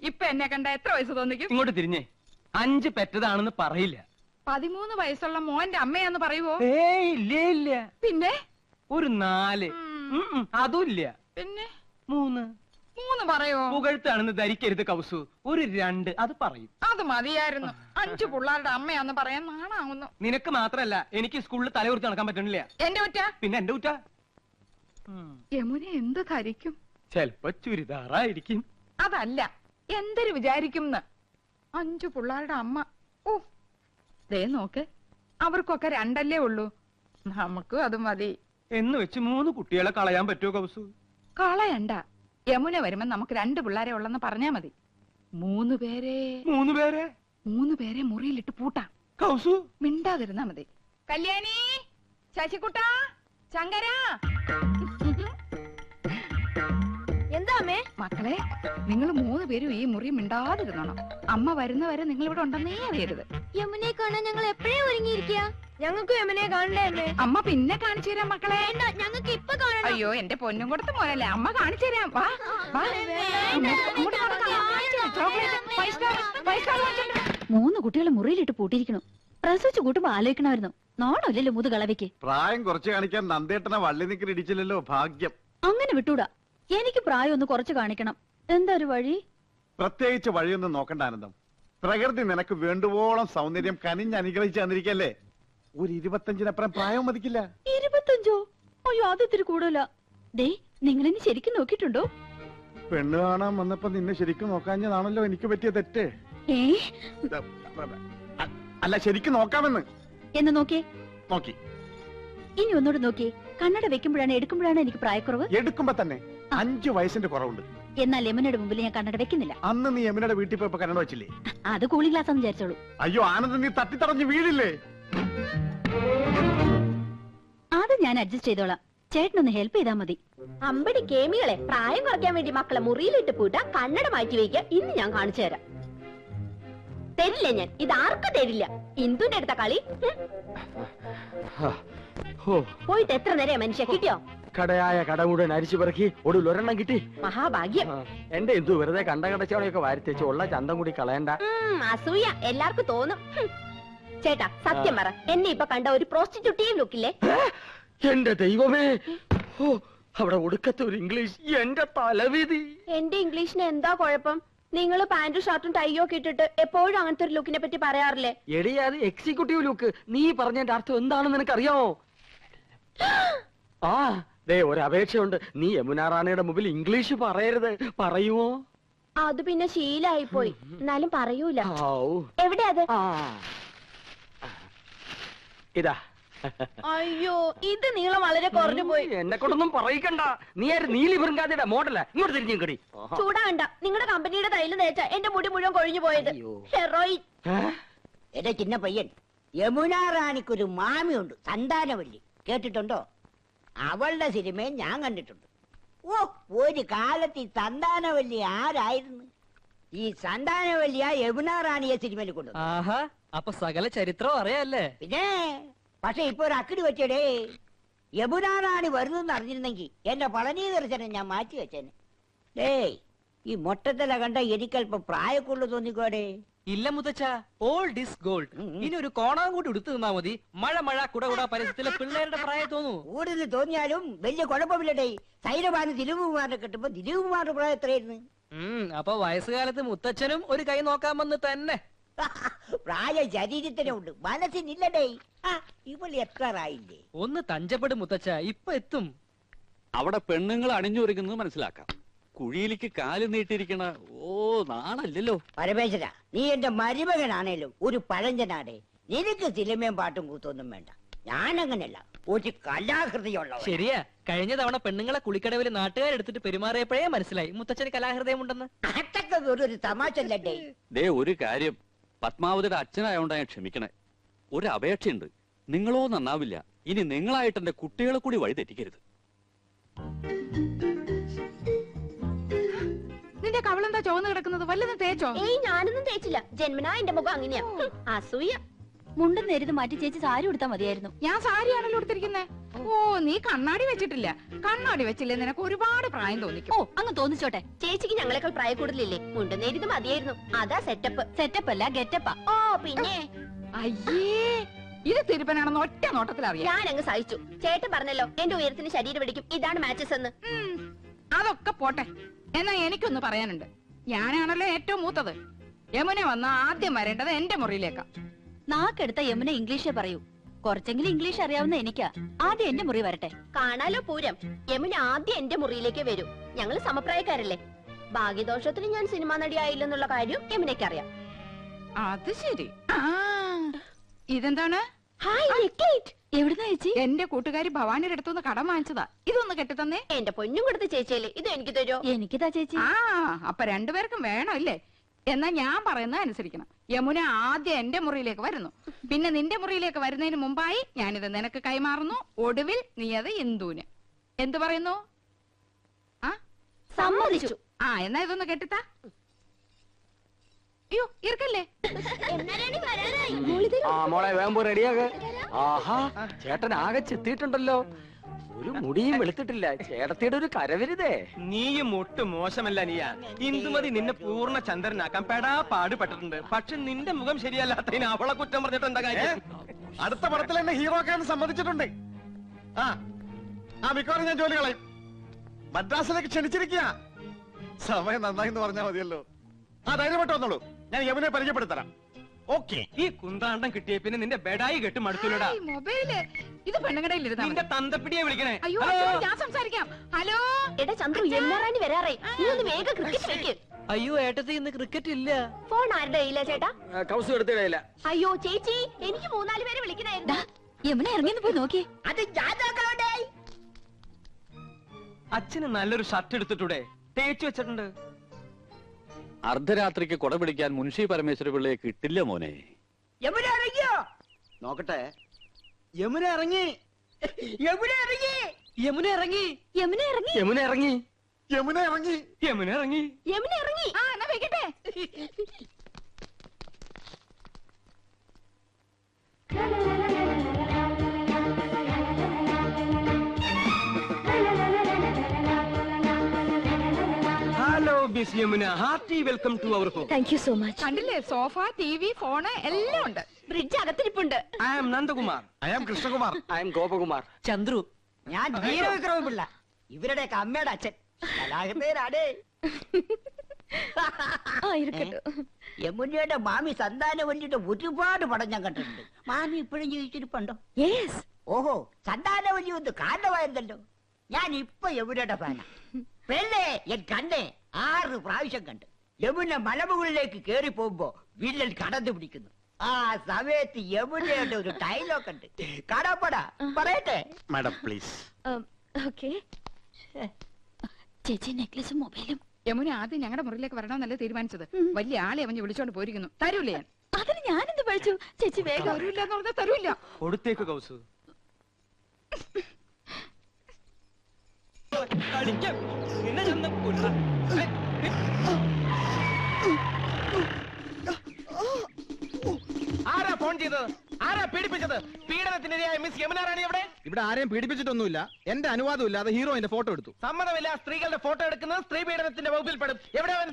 ഇപ്പൊ എന്നെ കണ്ട എത്ര വയസ്സ് തോന്നിക്കും? ഇങ്ങോട്ട് തിരിഞ്ഞേ. 5 പെറ്റതാണെന്ന് പറയില്ല. 13 വയസ്സുള്ള മോന്റെ അമ്മയാന്ന് പറയുവോ? ഇല്ല. പിന്നെ ഒരു 4. അതും ഇല്ല. പിന്നെ 3 പറയോ? പുകഴ്ത്താണെന്ന് ധരിക്കരുത് കൗസു. ഒരു 2 അത് പറയും. അത് മതിയായിരുന്നു. 5 പിള്ളേരുടെ അമ്മയാന്ന് പറയാൻ നാണാവുന്നു. നിനക്ക് മാത്രല്ല, എനിക്ക് സ്കൂളിൽ തലകുറിച്ച് നടക്കാൻ പറ്റണില്ല. എന്റെ കുറ്റ? പിന്നെ എന്റെ കുറ്റ. യമുന എന്ത് ധരിക്കും? ചെലപ്പോ ചുരിദാറായിരിക്കും. അതല്ല, എന്തൊരു വിചാരിക്കും? 5 പിള്ളേരുടെ അമ്മ. ഓ, ദേ നോക്ക്, അവർക്കൊക്കെ 2 ഉള്ളൂ. നമുക്കും അത് മതി എന്ന് വെച്ച് 3 കുട്ടികളെ കളയാൻ പറ്റുമോ കൗസു? കളയണ്ട. യമുന വരുമ്പോ നമുക്ക് 2 പിള്ളേരെ ഉള്ളെന്ന് പറഞ്ഞാ മതി. 3 പേരെ മുറിയിലിട്ട് പൂട്ടാം. കൗസു മിണ്ടാതിരുന്നാ മതി. കല്യാണി, ശശികുട്ട, ശങ്കര. എന്താ അമ്മേ? മക്കളെ, നിങ്ങൾ 3 പേരും ഈ മുറി മിണ്ടാതിരുന്നോണം. അമ്മ വരുന്നവരെ നിങ്ങൾ ഇവിടെ ഉണ്ടെന്നേ അറിയരുത്. യമുനെ കാണാൻ ഞങ്ങൾ എപ്പോഴേ ഒരുങ്ങിയിരിക്കുക. ഞങ്ങൾക്ക് യമുനെ കാണണ്ടേ അമ്മേ? അമ്മ പിന്നെ കാണിച്ചു തരാം മക്കളെ. ഞങ്ങൾക്ക് ഇപ്പൊ കാണണം. അയ്യോ, എന്റെ പൊന്നും കൊടുത്ത് മോനല്ലേ, അമ്മ കാണിച്ചു തരാം. വാ, വാ. അങ്ങോട്ട് നടക്കാം. 3 കുട്ടികളെ മുറിയിലിട്ട് പൂട്ടിയിരിക്കണം. പ്രസവിച്ചു കൂട്ടുമ്പോ ആലോചിക്കണമായിരുന്നു. നോണല്ലോ മുതുകളവയ്ക്ക്. പ്രായം കുറച്ച് കാണിക്കാൻ നന്ദേട്ടനെ വള്ളി നിക്കൽ ഇടിച്ചില്ലല്ലോ, ഭാഗ്യം. അങ്ങനെ വിട്ടൂടാ. എനിക്ക് പ്രായം ഒന്ന് കുറച്ച് കാണിക്കണം. എന്താ ഒരു വഴി? പ്രത്യേകിച്ച് വഴിയൊന്നും നോക്കണ്ട ആനന്ദം. പ്രകൃതി നിനക്ക് വേണ്ടുവോളം സൗന്ദര്യം കനിഞ്ഞ് അനുഗ്രഹിച്ച് തന്നിരിക്കല്ലേ. ഒരു 25-നപ്പുറം പ്രായം മതിക്കില്ല. 25? അയ്യോ, അത് ഇത്തിരി കൂടുതല. ദേ, നിങ്ങളെന്നെ ശരിക്കും നോക്കിയിട്ടുണ്ടോ? പെണ്ണ് കാണാൻ വന്നപ്പോ നിന്നെ ശരിക്കും നോക്കാഞ്ഞതാണല്ലോ എനിക്ക് പറ്റിയ തെറ്റ്. അല്ല, ശരിക്കും നോക്കാമെന്ന്. എന്ന് നോക്കി. ഇനി ഒന്നുകൂടെ നോക്കി. കണ്ണട വെക്കുമ്പോഴാണ് എടുക്കുമ്പോഴാണ് എനിക്ക് പ്രായക്കുറവ്? എടുക്കുമ്പോ തന്നെ 5 വയസ്സിന്റെ കുറവുണ്ട്. എന്നാൽ യമുനയുടെ മുമ്പിൽ ഞാൻ കണ്ണട വെക്കുന്നില്ല. അന്ന് നീ യമുനയുടെ വീട്ടിൽ പോയപ്പോ കണ്ണട വെച്ചില്ലേ? അത് കൂളിംഗ് ഗ്ലാസ് എന്ന് വിചാരിച്ചോളൂ. അയ്യോ ആനന്ദ്, നീ തട്ടിത്തടഞ്ഞ് വീഴില്ലേ? അത് ഞാൻ അഡ്ജസ്റ്റ് ചെയ്തോളാം. ചേട്ടനൊന്ന് ഹെൽപ്പ് ചെയ്താൽ മതി. അമ്പടി കേമികളെ, പ്രായം കുറയ്ക്കാൻ വേണ്ടി മക്കളെ മുറിയിലിട്ട് പൂട്ടാ, കണ്ണട മാറ്റി വയ്ക്കുക. ഇന്ന് ഞാൻ കാണിച്ചു തരാം. തരില്ല ഞാൻ, ഇത് ആർക്കും തരില്ല. ഇന്ദുന്റെ അടുത്ത കളി. പോയിട്ട് എത്ര നേരം മനുഷ്യ കിട്ടിയോ? കടയായ കട മുഴുവൻ അരിച്ചു പിറക്കി ഒടുവിൽ ഒരെണ്ണം കിട്ടി. മഹാഭാഗ്യം. എന്റെ എന്തു വെറുതെ കണ്ട കടച്ചവണയൊക്കെ വാരിത്തേച്ച് ഉള്ള ചന്തം കൂടി കളയണ്ട. അസൂയ എല്ലാവർക്കും തോന്നും. ചേട്ടാ, സത്യം പറ, എന്നെ ഇപ്പൊ കണ്ട ഒരു പ്രോസ്റ്റിറ്റ്യൂട്ടീവ് ലുക്കില്ലേ? എന്റെ ദൈവമേ, അവിടെ ഒടുക്കത്തെ ഒരു ഇംഗ്ലീഷ്. എന്റെ തലവിധി. എന്റെ ഇംഗ്ലീഷിന് എന്താ കുഴപ്പം? നിങ്ങൾ പാന്റും ഷർട്ടും ടൈയോ ഒക്കെ ഇട്ടിട്ട് എപ്പോഴും അങ്ങനത്തെ ഒരു ലുക്കിനെ പറ്റി പറയാറില്ലേ? എടിയാത് എക്സിക്യൂട്ടീവ് ലുക്ക്. നീ പറഞ്ഞതിന്റെ അർത്ഥം എന്താണെന്ന് നിനക്കറിയാമോ? ആ, ദേ ഒരു അപേക്ഷയുണ്ട്. നീ യമുന റാണിയുടെ മുമ്പിൽ ഇംഗ്ലീഷ് പറയരുത്. പറയുമോ? അത് പിന്നെ ശീലായി പോയി. എന്നാലും പറയൂല. എവിടെ അത്? ഇതാ. അയ്യോ, ഇത് നീളം വളരെ കുറഞ്ഞു പോയി. എന്നെ കൊണ്ടൊന്നും പറയിക്കണ്ട. നീ നീലി വൃങ്കാതിയുടെ മോഡല. ഇങ്ങോട്ട് തിരിഞ്ഞു കടി. ചൂടാണ്ട. നിങ്ങളുടെ കമ്പനിയുടെ തൈല് തേച്ച എന്റെ മുടി മുഴുവൻ കൊഴിഞ്ഞു പോയത്. ഹെറോയിൻ. എന്റെ ചിന്ന പയ്യൻ, യമുന റാണിക്കൊരു മാമിയുണ്ട്, സന്താനവല്ലി. കേട്ടിട്ടുണ്ടോ? അവളുടെ സിനിമയും ഞാൻ കണ്ടിട്ടുണ്ട്. ഓ, ഒരു കാലത്ത് ഈ സന്താനവല്ലി ആരായിരുന്നു? ഈ സന്താനവല്ലിയ യമുന റാണിയെ സിനിമയിൽ കൊണ്ടു. അപ്പൊ സകല ചരിത്രം അറിയാല്ലേ? പിന്നെ, പക്ഷെ ഇപ്പൊ ഒരു അക്കിടി വെച്ചടേ. യമുന റാണി വരുന്നെന്ന് അറിഞ്ഞിരുന്നെങ്കിൽ എന്റെ പളനി ദർശനം ഞാൻ മാറ്റി വെച്ചേനെ. ഡേയ്, ഈ മൊട്ടത്തില കണ്ട എനിക്കല്പം പ്രായക്കുള്ളു തോന്നിക്കോടെ. ഇല്ല മുത്തച്ഛ, ഓൾഡ് ഈസ് ഗോൾഡ്. ഇനി ഒരു കോണാൻ കൂടി എടുത്തു നിന്നാ മതി. മഴ കുട പരിസരത്തിലെ പിള്ളേരുടെ പ്രായം തോന്നൂ. കൂടുതൽ തോന്നിയാലും വലിയ കുഴപ്പമില്ലടേ. സൈരഭാന് ദിലീപ് കുമാറിനെ കിട്ടുമ്പോ ദിലീപ് കുമാറിന്റെ പ്രായം എത്രയായിരുന്നു? അപ്പൊ വയസ്സുകാലത്ത് മുത്തച്ഛനും ഒരു കൈ നോക്കാമെന്ന് തന്നെ. പ്രായ ശരീരത്തിനുണ്ട്, മനസ്സിനില്ലടേ. ഇവൾ എത്രയില്ലേ? ഒന്ന് തഞ്ചപ്പെടും മുത്തച്ഛ, ഇപ്പൊ എത്തും. അവിടെ പെണ്ണുങ്ങൾ അണിഞ്ഞൊരുങ്ങുന്നത് മനസ്സിലാക്കാം. കുഴിയിലേക്ക് കാല് നീട്ടിയിരിക്കണ നാണല്ലോ. പരമേശ്വര, നീ എന്റെ മരുമകനാണേലും ഒരു പഴഞ്ചനാടേ. നിനക്ക് സിനിമയും പാട്ടും കൂത്തൊന്നും വേണ്ട. ഞാനങ്ങനല്ല, ഒരു കലാഹൃദയുള്ള. ശരിയാ, കഴിഞ്ഞ തവണ പെണ്ണുങ്ങളെ കുളിക്കടവിൽ നാട്ടുകാരെടുത്തിട്ട് പെരുമാറിയപ്പോഴേ മനസ്സിലായി മുത്തച്ഛന് കലാഹൃദയം ഉണ്ടെന്ന്. അതൊക്കെ ഒരു തമാശല്ലേ. ദേ ഒരു കാര്യം, പത്മാവതിയുടെ അച്ഛനായോണ്ടാ ക്ഷമിക്കണേ. ഒരു അപേക്ഷയുണ്ട്. നിങ്ങളോ നന്നാവില്ല. ഇനി നിങ്ങളായിട്ട് എന്റെ കുട്ടികളെ കൂടി വഴി തെറ്റിക്കരുത്. നിന്റെ കവളെന്താ ചോന്ന് കിടക്കുന്നത്? വല്ലതും തേച്ചോ? ഏയ്, ഞാനൊന്നും തേച്ചില്ല. ജന്മനാ എന്റെ മുഖം അങ്ങനെയാ. അസൂയ. മുണ്ടും നേരിത് മാറ്റി ചേച്ചി സാരി ഉടുത്താ മതിയായിരുന്നു. ഞാൻ സാരിയാണല്ലോ എടുത്തിരിക്കുന്നേ. ഓ, നീ കണ്ണാടി വെച്ചിട്ടില്ല. കണ്ണാടി വെച്ചില്ലേ നിനക്ക് ഒരുപാട് പ്രായം തോന്നിക്കും. ഓ, അങ്ങ് തോന്നിച്ചോട്ടെ. ചേച്ചിക്ക് ഞങ്ങളെക്കാൾ പ്രായ കൂടുതലില്ലേ? മുണ്ടും നേരിത് മതിയായിരുന്നു. അതാ സെറ്റപ്പ്. സെറ്റപ്പ് അല്ല, ഗെറ്റപ്പാ. ഓ പിന്നെ അയ്യേ, ഇത് തിരുപ്പനാണെന്ന് ഒറ്റ നോട്ടത്തിൽ അറിയാം. ഞാൻ അങ്ങ് സഹിച്ചു. ചേട്ടൻ പറഞ്ഞല്ലോ എന്റെ ഉയരത്തിന് ശരീരം പിടിക്കും, ഇതാണ് മാച്ചസ് എന്ന്. അതൊക്കെ പോട്ടെ. എന്നാ എനിക്കൊന്ന് പറയാനുണ്ട്. ഞാനാണല്ലോ ഏറ്റവും മൂത്തത്. യമുന വന്ന ആദ്യം വരേണ്ടത് എന്റെ മുറിയിലേക്കാ. നാക്കെടുത്ത യമുന ഇംഗ്ലീഷേ പറയൂ. കുറച്ചെങ്കിലും ഇംഗ്ലീഷ് അറിയാവുന്ന എനിക്കാ. ആദ്യം എന്റെ മുറി വരട്ടെ. കാണാലോ പൂരം. യമുന ആദ്യം എന്റെ മുറിയിലേക്ക് വരൂ. ഞങ്ങൾ സമപ്രായക്കാരല്ലേ. ഭാഗ്യദോഷത്തിന് ഞാൻ സിനിമാ നടിയായില്ലെന്നുള്ള കാര്യം യമുനയ്ക്ക് അറിയാം. അത് ശരി. ഇതെന്താണ്? എവിടുന്നാ ചേച്ചി? എന്റെ കൂട്ടുകാരി ഭവാനിയുടെ അടുത്തുനിന്ന് കടം വാങ്ങിച്ചതാ. ഇതൊന്ന് കെട്ടിത്തന്നേ. എന്റെ പൊന്നും കൊടുത്ത ചേച്ചിയല്ലേ, ഇത് എനിക്ക് തരുമോ? എനിക്കിതാ ചേച്ചി. അപ്പൊ രണ്ടുപേർക്കും വേണം ഇല്ലേ? എന്നാ ഞാൻ പറയുന്നത് അനുസരിക്കണം. യമുന ആദ്യം എന്റെ മുറിയിലേക്ക് വരുന്നു. പിന്നെ നിന്റെ മുറിയിലേക്ക് വരുന്നതിന് മുമ്പായി ഞാനിത് നിനക്ക് കൈമാറുന്നു. ഒടുവിൽ നീ അത് ഇന്ദുവിന്. എന്തു പറയുന്നു? സമ്മതിച്ചു. എന്നാ ഇതൊന്ന് കെട്ടിത്താ. അയ്യോ, ഇറക്കല്ലേ. മോളെ വേമ്പോ റെഡിയാക. ആഹാ, ചേട്ടൻ ആകെ ചെത്തിയിട്ടുണ്ടല്ലോ. ഒരു മുടിയും വെളുത്തിട്ടില്ല. ചേട്ടത്തിയുടെ ഒരു കരവരുതേ. നീയും ഒട്ടും മോശമല്ല നീയ. ഇന്ദുമതി നിന്നെ പൂർണ്ണ ചന്ദ്രനാക്കാൻ പെടാ പാടുപെട്ടിട്ടുണ്ട്. പക്ഷെ നിന്റെ മുഖം ശരിയല്ലാത്തതിന് അവളെ കുറ്റം പറഞ്ഞിട്ട് എന്താ കാര്യം? അടുത്ത പടത്തിൽ എന്നെ ഹീറോ ആക്കാൻ സമ്മതിച്ചിട്ടുണ്ട്. മിക്കവാറും ഞാൻ ജോലി കളയും. മദ്രാസിലേക്ക് ക്ഷണിച്ചിരിക്കുക. സമയം നന്നായി എന്ന് പറഞ്ഞാൽ മതിയല്ലോ. ധൈര്യമായിട്ട് വന്നോളൂ. ഞാൻ യമുനെ പരിചയപ്പെടുത്തരാം. ഓക്കെ. ഈ കുന്താണ്ടം കിട്ടിയ പിന്നെ നിന്റെ ബെഡായി കെട്ടും മടുത്തൂലടാ. മൊബൈല് ഇത് പെണ്ണുകടയിലിരുന്ന നിന്റെ തന്തപ്പിടിയെ വിളിക്കണേ. അയ്യോ, ഞാൻ സംസാരിക്കാം. ഹലോ എടാ ചന്ദ്രു, യമുനാറാണി വരാറേ. നീ ഒന്ന് വേഗം ക്രിക്കറ്റ് വെക്ക്. അയ്യോ ഏട്ടത്തി, ഇന്ന് ക്രിക്കറ്റ് ഇല്ല. ഫോൺ ആരുടെ കയ്യിലാ ചേട്ടാ? കൗസ് എടുത്തിടയില്ല. അയ്യോ ചേച്ചി, എനിക്ക് 3-4 പേരെ വിളിക്കണായിരുന്നു. യമുന ഇറങ്ങിന്ന് പോയി നോക്കി. അത് ഞാൻ നോക്കണോണ്ടേ. അച്ഛന് നല്ലൊരു ഷർട്ട് എടുത്തിട്ടൂടെ? തേച്ചു വെച്ചിട്ടുണ്ട്. അർദ്ധരാത്രിക്ക് കൊട പിടിക്കാൻ മുൻഷി പരമേശ്വര പിള്ളയെ കിട്ടില്ല മോനെ. യമുന ഇറങ്ങിയോ? നോക്കട്ടെ. യമുന ഇറങ്ങി. യമുന ഇറങ്ങി. യമുന ഇറങ്ങി. യമുന ഇറങ്ങി. യമുന ഇറങ്ങി. യമുന ഇറങ്ങി. യമുന ഇറങ്ങി. യമുന ഇറങ്ങി. എന്നാ വെക്കട്ടെ. Hello miss Yamuna, hearty welcome to our home. Thank you so much. കണ്ടില്ലേ, സോഫ, TV, ഫോണ് എല്ലാം ഉണ്ട്. ബ്രിഡ്ജ് അകത്തിരിപ്പുണ്ട്. I am Nandakumar. I am Krishnakumar. I am Gopakumar. Chandru. ഞാൻ വീരവിക്രമ പിള്ള, ഇവരുടെയൊക്കെ അമ്മയുടെ അച്ഛൻ. കലാകൃതേരാടേ. യമുനയുടെ മാമി സന്താനവല്ലിയുടെ ഒരുപാട് പടം ഞാൻ കണ്ടിട്ടുണ്ട്. മാമി ഇപ്പോഴും ജീവിച്ചിരിപ്പുണ്ടോ? ഓഹോ, സന്താനവല്ലി ഒന്ന് കാരണമായിരുന്നല്ലോ. ഞാൻ ഇപ്പൊ യമുനയുടെ ഫാനാ. പെണ്ണേ, എൻ കണ്ണേ 6 പ്രാവശ്യം കണ്ട്. യമുന മലമുകളിലേക്ക് കേറി പോകുമ്പോ വില്ലൻ കടന്നു പിടിക്കുന്നു. ആ സമയത്ത് യമുനയുടെ ഒരു ഡയലോഗ് ഉണ്ട്. കടപ്പടാ പറയട്ടെ? Madam please. ചേച്ചി നെക്ലസും മൊബൈലും. യമുന ആദ്യം ഞങ്ങളുടെ മുറിയിലേക്ക് വരണമെന്നല്ലേ തീരുമാനിച്ചത്. വലിയ ആളെ അവൻ വിളിച്ചോണ്ട് പോയിരിക്കുന്നു. തരൂലേ? അതിന് ഞാനെന്ത് പഠിച്ചു? ചേച്ചി വേഗം. തരൂല്ല എന്ന് പറഞ്ഞാൽ തരൂല്ല. കൊടുത്തേക്ക് കൗസു. ആരാ ഫോൺ ചെയ്തത്? ആരാ പീഡിപ്പിച്ചത്? പീഡനത്തിനിരയായ മിസ് യമുന റാണി എവിടെ? ഇവിടെ ആരെയും പീഡിപ്പിച്ചിട്ടൊന്നുമില്ല. എന്റെ അനുവാദം ഇല്ലാതെ ഹീറോയിന്റെ ഫോട്ടോ എടുത്തു. സമ്മതമില്ല. സ്ത്രീകളുടെ ഫോട്ടോ എടുക്കുന്നത് സ്ത്രീ പീഡനത്തിന്റെ വകുപ്പിൽ പെടും. എവിടെ അവൻ?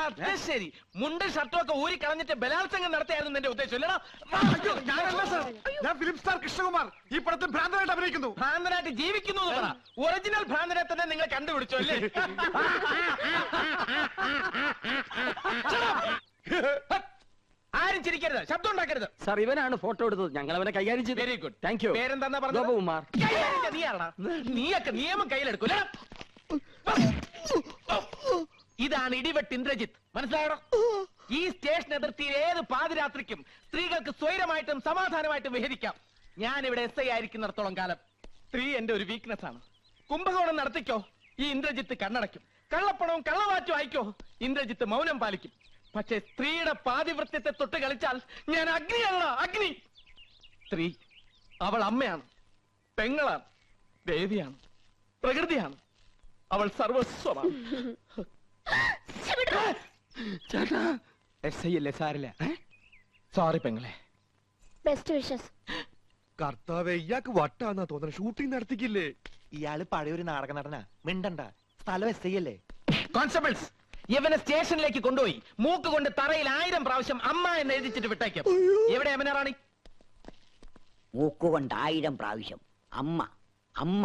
അത് ശരി, മുണ്ടും ഷർട്ടും ഒക്കെ ഊരി കളഞ്ഞിട്ട് ബലാത്സംഗം നടത്തിയായിരുന്നു എന്റെ ഉദ്ദേശം അല്ലടാ. ഞാനല്ല സർ, ഞാൻ ഫിലിം സ്റ്റാർ കൃഷ്ണകുമാർ. ഈ പടത്തിൽ ഭ്രാന്തനായിട്ട് അഭിനയിക്കുന്നു. ഭ്രാന്തനായിട്ട് ജീവിക്കുന്നു എന്ന് പറ. ഒറിജിനൽ ഭ്രാന്തനെ തന്നെ നിങ്ങൾ കണ്ടുപിടിച്ചു അല്ലേ? ആരും ചിരിക്കരുത്, ശബ്ദം ഉണ്ടാക്കരുത്. സാർ, ഇവനാണ് ഫോട്ടോ എടുത്തത്. ഞങ്ങൾ അവനെ കൈകാര്യം ചെയ്തു. Very good. Thank you. പേരെന്താ പറഞ്ഞത്? ഗോപകുമാർ. നീയാണോ? നീയൊക്കെ നിയമം കയ്യിലെടുക്കൂല. ഇതാണ് ഇടിവെട്ട് ഇന്ദ്രജിത്ത്. മനസ്സിലായോ? ഈ സ്റ്റേഷൻ അതിർത്തിയിൽ ഏത് പാതിരാത്രിക്കും സ്ത്രീകൾക്ക് സ്വൈരമായിട്ടും സമാധാനമായിട്ടും വിഹരിക്കാം. ഞാൻ ഇവിടെ SI ആയിരിക്കുന്നിടത്തോളം കാലം സ്ത്രീ എന്റെ ഒരു വീക്ക്നെസ് ആണ്. കുംഭകോണം നടത്തിക്കോ, ഈ ഇന്ദ്രജിത്ത് കണ്ണടയ്ക്കും. കള്ളപ്പണവും കള്ളവാറ്റും അയക്കോ, ഇന്ദ്രജിത്ത് മൗനം പാലിക്കും. പക്ഷെ സ്ത്രീയുടെ പാതിവൃത്യത്തെ തൊട്ട് കളിച്ചാൽ ഞാൻ അഗ്നിയല്ല, അഗ്നി. സ്ത്രീ അവൾ അമ്മയാണ്, പെങ്ങളാണ്, ദേവിയാണ്, പ്രകൃതിയാണ്. അവൾ സർവസ്വമാണ്. ചേട്ടാ, SI അല്ലേ, സാരില്ല. സോറി പെങ്ങളെ. Best wishes. കർത്താവേ, ഇയാൾക്ക് വട്ടാന്നാ തോന്നണ. ഷൂട്ടിംഗ് നടത്തിക്കില്ലേ? ഇയാള് പഴയൊരു നാടക നടനാ. മിണ്ടണ്ട, സ്ഥലം എസ് ഐ അല്ലേ. കോൺസ്റ്റബിൾസ്, ഇവനെ സ്റ്റേഷനിലേക്ക് കൊണ്ടുപോയി മൂക്ക് കൊണ്ട് തറയിൽ 1000 പ്രാവശ്യം അമ്മ എന്ന് എഴുതിച്ചിട്ട് വിട്ടേക്കും. എവിടെ യമുന റാണി? മൂക്കുകൊണ്ട് 1000 പ്രാവശ്യം അമ്മ അമ്മ